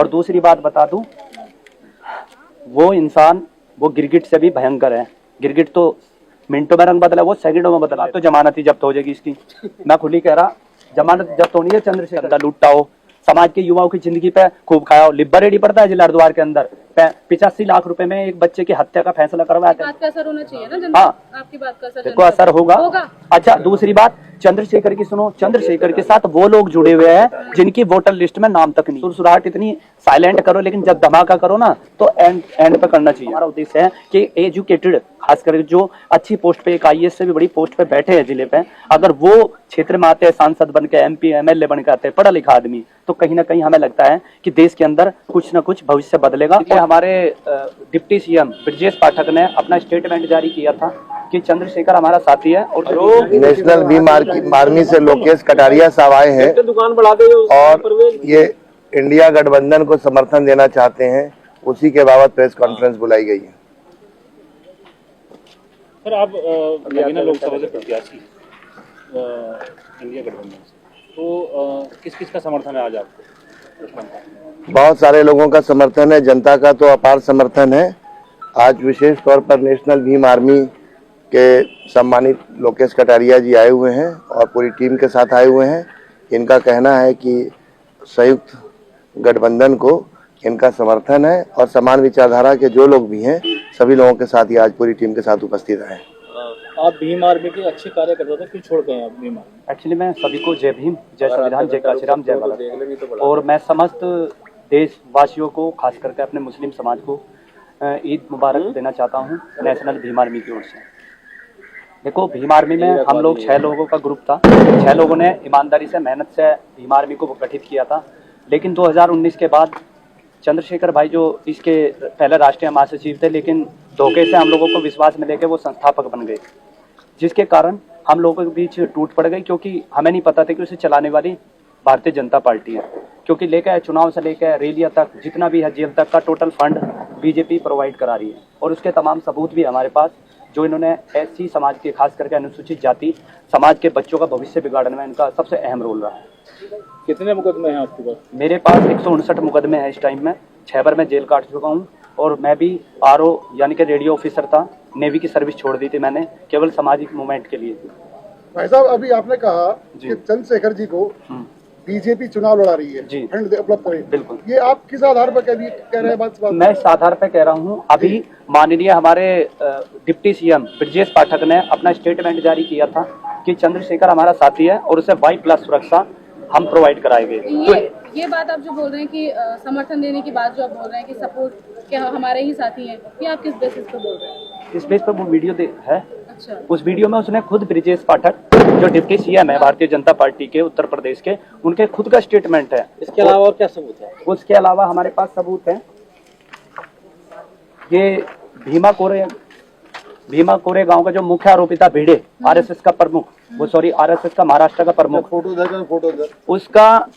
और दूसरी बात बता दूं, वो इंसान वो गिरगिट से भी भयंकर है। गिरगिट तो मिनटों में रंग बदला, वो सेकंडों में बदला। तो जमानत ही जब्त हो जाएगी इसकी। मैं खुद ही कह रहा, जमानत जब्त होनी है। चंद्रशेखर लूटता हो, समाज के युवाओं की जिंदगी पे खूब खाया हो। लिब्बा रेडी पड़ता है जिला हरिद्वार के अंदर 85 लाख रुपए में एक बच्चे की हत्या का फैसला करवाया था। बात का असर होना चाहिए ना जनता। हाँ, आपकी बात का असर देखो असर होगा। अच्छा, दूसरी बात चंद्रशेखर की सुनो, चंद्रशेखर के साथ वो लोग जुड़े हुए हैं जिनकी वोटर लिस्ट में नाम तक नहीं। सुरसुराहट इतनी साइलेंट करो, लेकिन जब धमाका करो ना तो एंड पे करना चाहिए। हमारा उद्देश्य है कि एजुकेटेड, खासकर जो अच्छी पोस्ट पे, एक IAS से भी बड़ी पोस्ट पे बैठे हैं जिले पे, अगर वो क्षेत्र में आते हैं सांसद बन के, MP MLA बन के आते हैं, पढ़ा लिखा आदमी, तो कहीं ना कहीं हमें लगता है कि देश के अंदर कुछ ना कुछ भविष्य बदलेगा। हमारे डिप्टी CM ब्रजेश पाठक ने अपना स्टेटमेंट जारी किया था कि चंद्रशेखर हमारा साथी है। और नेशनल भीम आर्मी से लोकेश कटारिया साहब आए हैं और ये इंडिया गठबंधन को समर्थन देना चाहते हैं, उसी के बाबत प्रेस कॉन्फ्रेंस बुलाई गई है। सर, आप नगीना लोकसभा से प्रत्याशी इंडिया गठबंधन से, तो किस किस का समर्थन है आज आपको? बहुत सारे लोगों का समर्थन है, जनता का तो अपार समर्थन है। आज विशेष तौर पर नेशनल भीम आर्मी के सम्मानित लोकेश कटारिया जी आए हुए हैं और पूरी टीम के साथ आए हुए हैं। इनका कहना है कि संयुक्त गठबंधन को इनका समर्थन है और समान विचारधारा के जो लोग भी हैं सभी लोगों के साथ ही आज पूरी टीम के साथ उपस्थित हैं। आप भीम आर्मी के अच्छे कार्य करते थे, क्यों छोड़ गए आप भीम आर्मी? एक्चुअली मैं सभी को जय भीम, जय संविधान, जय काशीराम, जय भारत। और मैं समस्त देशवासियों को, खास करके अपने मुस्लिम समाज को ईद मुबारक देना चाहता हूं नेशनल भीम आर्मी की ओर से। देखो, भीम आर्मी में हम लोग 6 लोगों का ग्रुप था। 6 लोगों ने ईमानदारी से, मेहनत से भीम आर्मी को गठित किया था। लेकिन 2019 के बाद चंद्रशेखर भाई जो इसके पहले राष्ट्रीय महासचिव थे, लेकिन धोखे से हम लोगों को विश्वास में लेकर वो संस्थापक बन गए, जिसके कारण हम लोगों के बीच टूट पड़ गई। क्योंकि हमें नहीं पता था कि उसे चलाने वाली भारतीय जनता पार्टी है। क्योंकि लेकर चुनाव से लेकर रैलियां तक, जितना भी है जेल तक का टोटल फंड बीजेपी प्रोवाइड करा रही है। और उसके तमाम सबूत भी हमारे पास, जो इन्होंने SC समाज के, खास करके अनुसूचित जाति समाज के बच्चों का भविष्य बिगाड़ने में इनका सबसे अहम रोल रहा है। कितने मुकदमे हैं आपके पास? मेरे पास 159 मुकदमे हैं इस टाइम में। 6 बार मैं जेल काट चुका हूँ। और मैं भी RO यानी कि रेडियो ऑफिसर था। नेवी की सर्विस छोड़ दी थी मैंने, केवल सामाजिक मूवमेंट के लिए। भाई साहब, अभी आपने कहा कि चंद्रशेखर जी को बीजेपी चुनाव लड़ा रही है, फंड उपलब्ध करे। बिल्कुल। ये आप किस आधार पर कह रहे हैं बात? मैं इस आधार पर कह रहा हूँ, अभी माननीय हमारे डिप्टी CM ब्रजेश पाठक ने अपना स्टेटमेंट जारी किया था कि चंद्रशेखर हमारा साथी है और उसे Y+ सुरक्षा हम प्रोवाइड कराएंगे। तो ये बात आप जो बोल रहे हैं कि समर्थन देने की बात जो आप बोल रहे हैं कि सपोर्ट के हमारे ही साथी हैं, ये आप किस बेसिस पे बोल रहे हैं? इस बेस पर वो वीडियो है। अच्छा। उस वीडियो में उसने खुद ब्रजेश पाठक, जो डिप्टी CM है भारतीय जनता पार्टी के उत्तर प्रदेश के, उनके खुद का स्टेटमेंट है। इसके अलावा और क्या सबूत है? उसके अलावा हमारे पास सबूत है। ये भीमा कोरे गांव का जो मुख्य आरोपी था भिड़े, RSS का प्रमुख, RSS का महाराष्ट्र का प्रमुख, फोटो उसका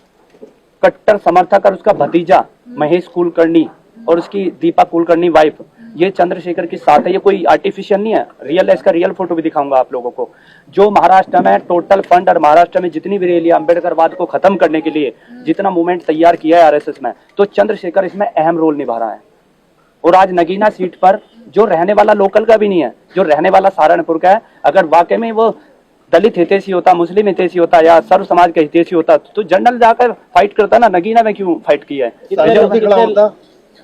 कट्टर समर्थक और उसका भतीजा महेश कुलकर्णी और उसकी दीपा कुलकर्णी वाइफ, ये चंद्रशेखर के साथ है। ये कोई आर्टिफिशियल नहीं है, रियल है। इसका रियल फोटो भी दिखाऊंगा आप लोगों को। जो महाराष्ट्र में टोटल फंड और महाराष्ट्र में जितनी भी रैली अम्बेडकरवाद को खत्म करने के लिए जितना मूवमेंट तैयार किया है RSS में, तो चंद्रशेखर इसमें अहम रोल निभा रहा है। और आज नगीना सीट पर जो रहने वाला लोकल का भी नहीं है, जो रहने वाला सहारनपुर का है, अगर वाकई में वो दलित हितैषी होता, मुस्लिम हितैषी होता या सर्व समाज का हितैषी होता, तो जनरल जाकर फाइट करता ना। नगीना में क्यों फाइट किया है?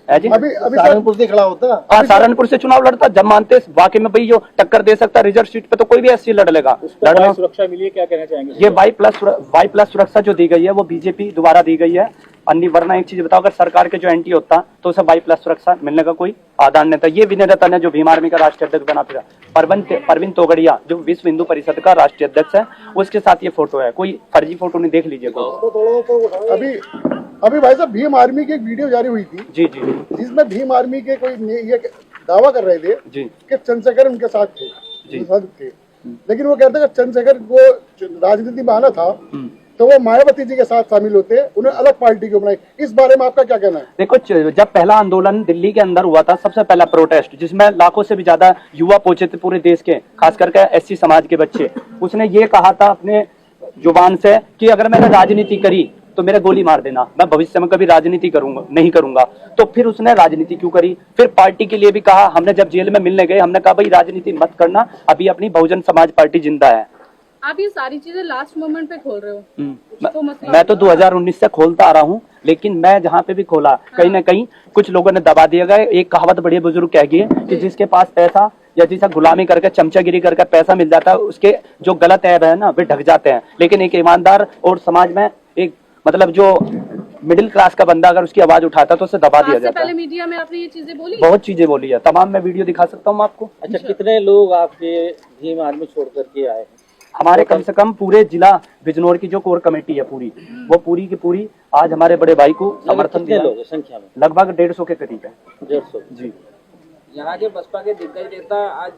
सहारनपुर से खड़ा होता। हाँ, सहारनपुर से चुनाव लड़ता। जब मानते वाकई में भाई जो टक्कर दे सकता रिजर्व सीट पे, तो कोई भी SC लड़ लेगा। सुरक्षा मिली है, क्या कहना चाहेंगे? ये Y+ सुरक्षा जो दी गई है वो बीजेपी द्वारा दी गई है। अन्य वरना एक चीज बताओ, अगर सरकार के जो एंटी होता तो उसे Y+ सुरक्षा मिलने का कोई आधार नहीं था। ये विनय रतन है जो भीम आर्मी का राष्ट्रीय अध्यक्ष बना फिरा। परवीन तोगड़िया जो विश्व हिंदू परिषद का राष्ट्रीय अध्यक्ष है, उसके साथ ये फोटो है। कोई फर्जी फोटो नहीं, देख लीजिए। अभी भाई साहब, भीम आर्मी की एक वीडियो जारी हुई थी जी, जिसमें भीम आर्मी के कोई ये दावा कर रहे थे जी कि चंद्रशेखर उनके साथ थे। लेकिन वो कहते हैं कि चंद्रशेखर को राजनीति में आना था तो वो मायावती जी के साथ शामिल होते, उन्हें अलग पार्टी को बनाई। इस बारे में आपका क्या कहना है? देखो, जब पहला आंदोलन दिल्ली के अंदर हुआ था, सबसे पहला प्रोटेस्ट, जिसमें लाखों से भी ज्यादा युवा पहुंचे थे पूरे देश के, खास करके SC समाज के बच्चे, उसने ये कहा था अपने जुबान से कि अगर मैंने राजनीति करी तो मेरे गोली मार देना, मैं भविष्य में कभी राजनीति करूंगा नहीं करूंगा। तो फिर उसने राजनीति क्यों करी? फिर पार्टी के लिए भी कहा, हमने जब जेल में मिलने गए हमने कहा भाई राजनीति मत करना, अभी अपनी बहुजन समाज पार्टी जिंदा है। आप ये सारी चीजें लास्ट मोमेंट पे खोल रहे हो। तो मैं तो 2019 से खोलता आ रहा हूँ, लेकिन मैं जहाँ पे भी खोला कहीं ना कहीं कुछ लोगों ने दबा दिया गया। एक कहावत बड़े बुजुर्ग कह गए कि जिसके पास पैसा या जिसे गुलामी करके चमचागिरी करके पैसा मिल जाता है, उसके जो गलत ऐब है ना वे ढक जाते हैं। लेकिन एक ईमानदार और समाज में एक मतलब जो मिडिल क्लास का बंदा अगर उसकी आवाज उठाता तो उसे दबा दिया जाता पहले है। मीडिया में आपने ये चीजें बोली? बहुत चीजें बोली है, तमाम मैं वीडियो दिखा सकता हूँ आपको। अच्छा, कितने लोग आपके भीम आर्मी छोड़ करके आए हैं? हमारे कम से कम पूरे जिला बिजनौर की जो कोर कमेटी है पूरी, वो पूरी की पूरी आज हमारे बड़े भाई को समर्थन कितने दिया। लोग हैं संख्या में? लगभग 150 के करीब है। 150। जी। यहाँ के बसपा के दिग्गज नेता आज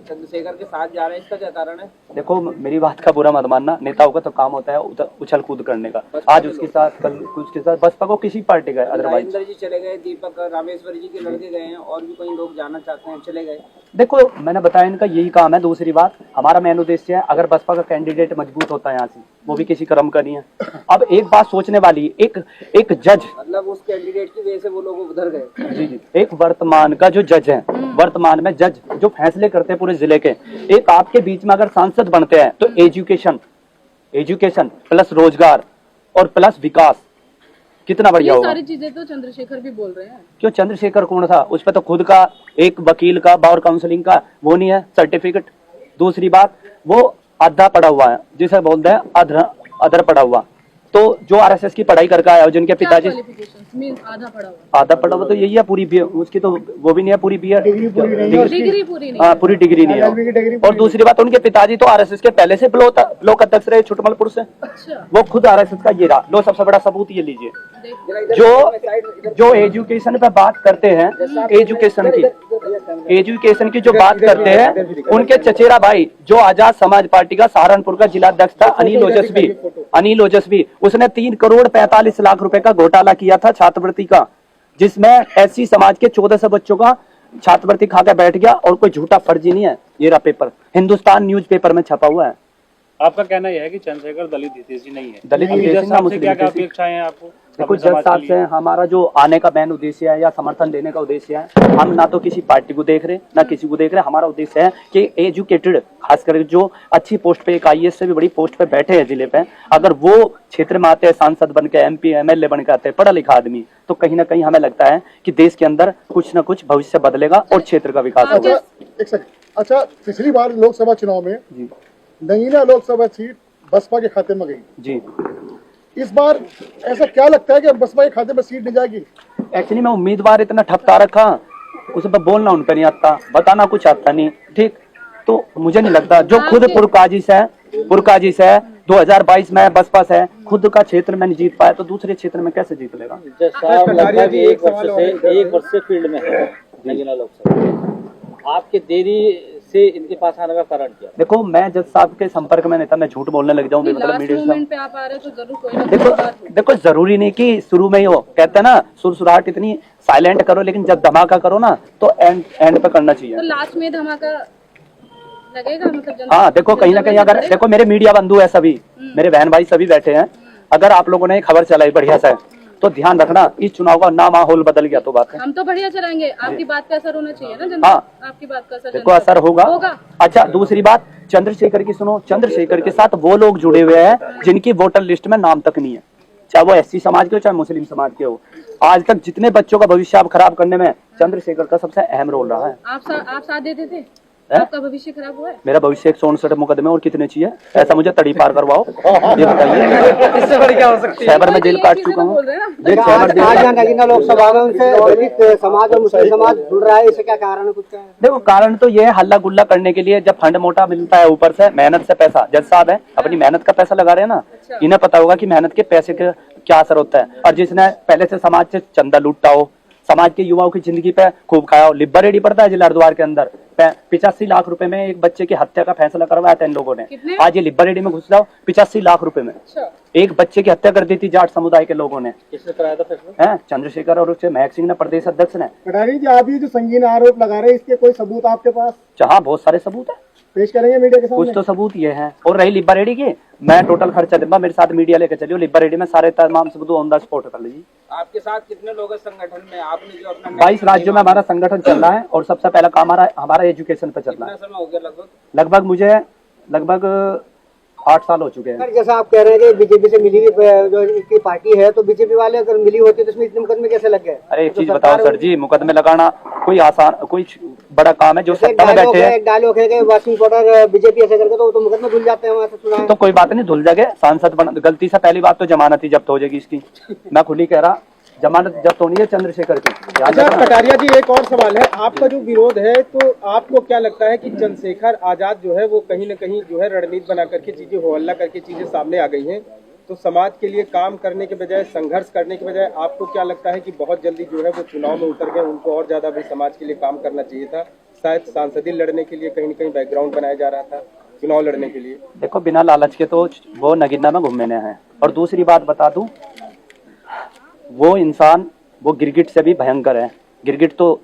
चंद्रशेखर के साथ जा रहे हैं, इसका क्या कारण है? देखो मेरी बात का बुरा मत मानना, नेताओं का तो काम होता है उछल कूद करने का। आज उसके साथ कल उसके साथ बसपा को किसी पार्टी का अदरवाइज। राजेंद्र जी चले गए, दीपक रामेश्वर जी के लड़के गए हैं, और भी कई लोग जाना चाहते हैं, चले गए। देखो मैंने बताया इनका यही काम है। दूसरी बात, हमारा मेन उद्देश्य है अगर बसपा का कैंडिडेट मजबूत होता है यहाँ से, वो भी किसी क्रम का नहीं है। अब एक बात सोचने वाली, एक जज, मतलब उस कैंडिडेट की वजह से वो लोग उधर गए। जी जी, एक वर्तमान का जो जज है, वर्तमान में जज जो फैसले करते हैं पूरे जिले के, एक आपके बीच में अगर सांसद बनते हैं तो एजुकेशन प्लस रोजगार और प्लस विकास कितना बढ़िया ये होगा। सारी चीजें तो चंद्रशेखर भी बोल रहे हैं। क्यों? चंद्रशेखर कौन था? उस पर तो खुद का एक वकील का बार काउंसलिंग का वो नहीं है सर्टिफिकेट। दूसरी बात, वो आधा पढ़ा हुआ है, जिसे बोलते हैं अधर पढ़ा हुआ। तो जो आरएसएस की पढ़ाई करके आया, जिनके पिताजी आधा पढ़ा हुआ तो यही है पूरी, उसकी तो वो भी नहीं है पूरी बीए, डिग्री पूरी नहीं। हाँ पूरी डिग्री नहीं है। और दूसरी बात, उनके पिताजी तो आरएसएस के पहले से ब्लॉक अध्यक्ष रहे छुटमलपुर से। अच्छा। वो खुद आरएसएस का ये रहा। लो सबसे बड़ा सबूत ये लीजिए। जो एजुकेशन पे बात करते हैं, एजुकेशन की जो बात करते हैं, उनके चचेरा भाई जो आजाद समाज पार्टी का सहारनपुर का जिला अध्यक्ष था अनिल ओजस्वी, उसने 3 करोड़ 45 लाख रुपए का घोटाला किया था छात्रवृत्ति का, जिसमें एससी समाज के 1400 बच्चों का छात्रवृत्ति खा के बैठ गया। और कोई झूठा फर्जी नहीं है, ये रहा पेपर, हिंदुस्तान न्यूज़पेपर में छपा हुआ है। आपका कहना यह है कि चंद्रशेखर दलित हितैषी नहीं है? दलित क्या क्या अपेक्षाएं हैं आपको? देखो जज साहब से हमारा जो आने का मेन उद्देश्य है या समर्थन देने का उद्देश्य है, हम ना तो किसी पार्टी को देख रहे ना किसी को देख रहे। हमारा उद्देश्य है कि एजुकेटेड, खासकर जो अच्छी पोस्ट पे, एक आईएएस से भी बड़ी पोस्ट पे बैठे हैं जिले पे, अगर वो क्षेत्र में आते हैं सांसद बन के, एमपी एमएलए बन के आते हैं, पढ़ा लिखा आदमी, तो कहीं ना कहीं हमें लगता है कि देश के अंदर कुछ ना कुछ भविष्य बदलेगा और क्षेत्र का विकास होगा। एक सेकंड, अच्छा पिछली बार लोकसभा चुनाव में नगीना लोकसभा सीट बसपा के खाते में गई जी, इस बार ऐसा क्या लगता है कि बसपा के खाते में सीट नहीं जाएगी? एक्चुअली मैं उम्मीदवार इतना ठपका रखा, उस पर बोलना उन पर नहीं आता, बताना कुछ आता नहीं, ठीक। तो मुझे नहीं लगता, जो खुद पुरकाजी से 2022 में बसपा से खुद का क्षेत्र में नहीं जीत पाया तो दूसरे क्षेत्र में कैसे जीत लेगा? जज साहब लगभग एक वर्ष से फील्ड में है नगीना लोकसभा, आपके देरी से इनके पास आने का कारण क्या? देखो मैं जज साहब के संपर्क में नहीं था, मैं झूठ बोलने लग जाऊं मतलब मीडिया पे आप आ रहे तो जरूर कोई ना कोई बात हो। देखो जरूरी नहीं कि शुरू में ही हो, कहते हैं ना सुरसुराहट इतनी साइलेंट करो, लेकिन जब धमाका करो ना तो एंड पे करना चाहिए। तो लास्ट में धमाका लगेगा मतलब हाँ देखो कहीं ना कहीं, अगर देखो मेरे मीडिया बंधु है सभी, मेरे बहन भाई सभी बैठे हैं, अगर आप लोगों ने खबर चलाई बढ़िया से तो ध्यान रखना इस चुनाव का ना माहौल बदल गया तो बात है। हम तो बढ़िया चलाएंगे, आपकी बात का असर होना चाहिए ना जनता। हाँ, आपकी बात का असर देखो असर होगा। अच्छा दूसरी बात, चंद्रशेखर की सुनो, चंद्रशेखर के साथ वो लोग जुड़े हुए हैं जिनकी वोटर लिस्ट में नाम तक नहीं है, चाहे वो एससी समाज के हो चाहे मुस्लिम समाज के हो। आज तक जितने बच्चों का भविष्य आप खराब करने में चंद्रशेखर का सबसे अहम रोल रहा है। आप साथ देते थे? आपका भविष्य खराब हुआ है? मेरा भविष्य 169 मुकदमे और कितने चाहिए, ऐसा मुझे तड़ी पार करवाओ ये बताइए। इससे बड़ी क्या हो सकती है? 6 बार में जेल काट चुका हूँ। नगीना लोकसभा में उनसे दलित समाज और मुस्लिम समाज जुड़ रहा है, इससे क्या कारण है? कुछ क्या है? देखो कारण तो ये है, हल्ला गुल्ला करने के लिए जब फंड मोटा मिलता है ऊपर से, मेहनत से पैसा, जज साहब है अपनी मेहनत का पैसा लगा रहे हैं ना, इन्हें पता होगा कि मेहनत के पैसे का क्या असर होता है। और जिसने पहले से समाज से चंदा लूटता हो, समाज के युवाओं की जिंदगी पे खूब खाया हो, लिब्बा रेडी पड़ता है जिला हरिद्वार के अंदर, 85 लाख रुपए में एक बच्चे की हत्या का फैसला करवाया था इन लोगों ने। कितने? आज ये लिब्बा-रेड्डी में घुस जाओ, 85 लाख रुपए में अच्छा, एक बच्चे की हत्या कर दी थी जाट समुदाय के लोगों ने। किसने कराया था फैसला? है चंद्रशेखर और उससे महक सिंह ने, प्रदेश अध्यक्ष ने। कटारिया जी, आप ये जो संगीन आरोप लगा रहे हैं, इसके कोई सबूत आपके पास जहाँ बहुत सारे सबूत है, पेश करेंगे मीडिया के कुछ सामने? तो सबूत ये है। और रही लिब्बा-रेड्डी की, मैं टोटल खर्चा दूंगा, मेरे साथ मीडिया लेकर चलियो, लिब्बा-रेड्डी में सारे तमाम सबूत ऑन द स्पॉट कर लीजिए। आपके साथ कितने लोग हैं संगठन में? आपने जो अपना 22 राज्यों में हमारा संगठन चल रहा है और सबसे पहला काम हमारा एजुकेशन पे चल रहा है। कितना समय हो गया लगभग? लगभग मुझे 8 साल हो चुके हैं। सर, जैसा आप कह रहे हैं कि बीजेपी से मिली हुई जो इसकी पार्टी है, तो बीजेपी वाले अगर मिली होती तो इसमें इतने मुकदमे कैसे लग गए? अरे एक तो चीज बताओ सर जी, मुकदमे लगाना कोई आसान, कोई बड़ा काम है? जो सत्ता में बैठे हैं एक डायलॉग है कि वॉशिंग पाउडर बीजेपी ऐसे करके तो मुकदमे धुल जाते हैं, वहाँ से सुना है। तो कोई बात नहीं, धुल जाएगा। सांसद गलती से पहली बात तो जमानत ही जब्त हो जाएगी इसकी। मैं खुद ही कह रहा, जमानत जब्त होनी है चंद्रशेखर की। अच्छा कटारिया जी, एक और सवाल है, आपका जो विरोध है, तो आपको क्या लगता है कि चंद्रशेखर आजाद जो है वो कहीं न कहीं जो है रणनीति बना करके चीजें हो हल्ला करके चीजें सामने आ गई हैं, तो समाज के लिए काम करने के बजाय, संघर्ष करने के बजाय, आपको क्या लगता है कि बहुत जल्दी जो है वो चुनाव में उतर गए, उनको और ज्यादा भी समाज के लिए काम करना चाहिए था? शायद सांसदीय लड़ने के लिए कहीं न कहीं बैकग्राउंड बनाया जा रहा था चुनाव लड़ने के लिए। देखो, बिना लालच के तो वो नगीना में घूमने हैं। और दूसरी बात बता दूं, वो इंसान वो गिरगिट से भी भयंकर है। गिरगिट तो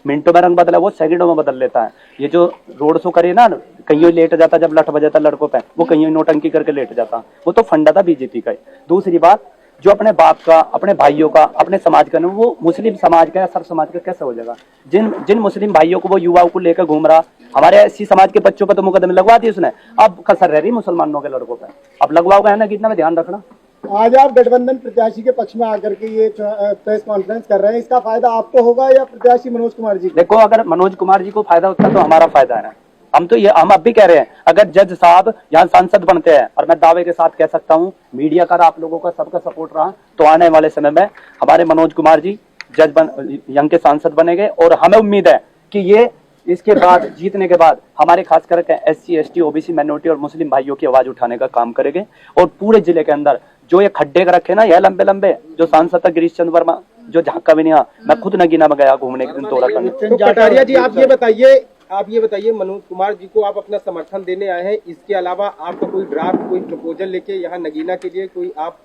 मिनटों में रंग बदला, वो सेकंडों में बदल लेता है। ये जो रोड शो करे ना, कहीं लेट जाता जब लठ बजाता लड़कों पे, वो कहीं नोटंकी करके लेट जाता, वो तो फंडा था बीजेपी का। दूसरी बात, जो अपने बाप का, अपने भाइयों का, अपने समाज का, वो मुस्लिम समाज का या सब समाज का कैसे हो जाएगा? जिन मुस्लिम भाइयों को वो युवाओं को लेकर घूम रहा, हमारे ऐसी समाज के बच्चों पर तो मुकदमे लगवा दिए उसने, अब कसर रह रही मुसलमानों के लड़कों पे। अब लगवाओगे है ना, कितना में ध्यान रखना। आज आप गठबंधन प्रत्याशी के पक्ष में आकर के ये प्रेस कॉन्फ्रेंस कर रहे हैं, इसका फायदा आपको होगा या प्रत्याशी मनोज कुमार जी को? देखो, अगर मनोज कुमार जी को फायदा होता है तो हमारा फायदा है ना। हम अब भी कह रहे हैं, अगर जज साहब यहाँ सांसद बनते हैं, और मैं दावे के साथ कह सकता हूँ, मीडिया का आप लोगों का सबका सपोर्ट रहा, तो आने वाले समय में हमारे मनोज कुमार जी यहाँ के सांसद बनेंगे। और हमें उम्मीद है कि ये इसके बाद, जीतने के बाद, हमारे खास करके SC ST OBC माइनॉरिटी और मुस्लिम भाइयों की आवाज उठाने का काम करेंगे। और पूरे जिले के अंदर जो ये खड्डे रखे ना, यह लंबे लंबे, जो सांसद था गिरीश चंद्र वर्मा, जो झांका भी नहीं आ, मैं खुद नगीना में गया घूमने के दिन दौरा करने। तो कटारिया जी, आप ये बताइए मनोज कुमार जी को आप अपना समर्थन देने आए हैं, इसके अलावा आपका कोई ड्राफ्ट, कोई प्रपोजल लेके यहाँ नगीना के लिए कोई आप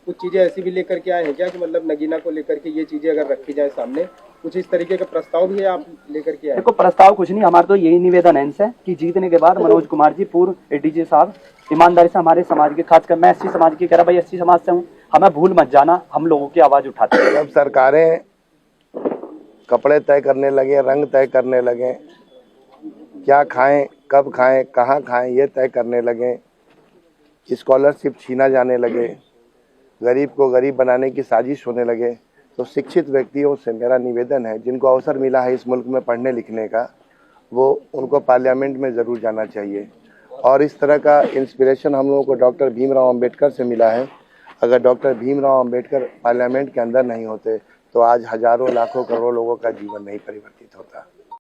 कुछ चीजें ऐसी भी लेकर के आए हैं क्या, कि मतलब नगीना को लेकर के ये चीजें अगर रखी जाए सामने, कुछ इस तरीके का प्रस्ताव भी है आप लेकर के आए? देखो, प्रस्ताव कुछ नहीं, हमारा तो यही निवेदन है इनसे कि जीतने के बाद मनोज कुमार जी, पूर्व ADG साहब, ईमानदारी से हमारे समाज के, खासकर मैं SC समाज की कह रहा, भाई SC समाज से हूँ, हमें भूल मत जाना, हम लोगों की आवाज उठाते हैं। जब सरकारें कपड़े तय करने लगे, रंग तय करने लगे, क्या खाएं, कब खाएं, कहाँ खाएं, ये तय करने लगे, स्कॉलरशिप छीना जाने लगे, गरीब को गरीब बनाने की साजिश होने लगे, तो शिक्षित व्यक्तियों से मेरा निवेदन है, जिनको अवसर मिला है इस मुल्क में पढ़ने लिखने का, वो उनको पार्लियामेंट में ज़रूर जाना चाहिए। और इस तरह का इंस्पिरेशन हम लोगों को डॉक्टर भीमराव अंबेडकर से मिला है। अगर डॉक्टर भीमराव अंबेडकर पार्लियामेंट के अंदर नहीं होते तो आज हजारों लाखों करोड़ों लोगों का जीवन नहीं परिवर्तित होता।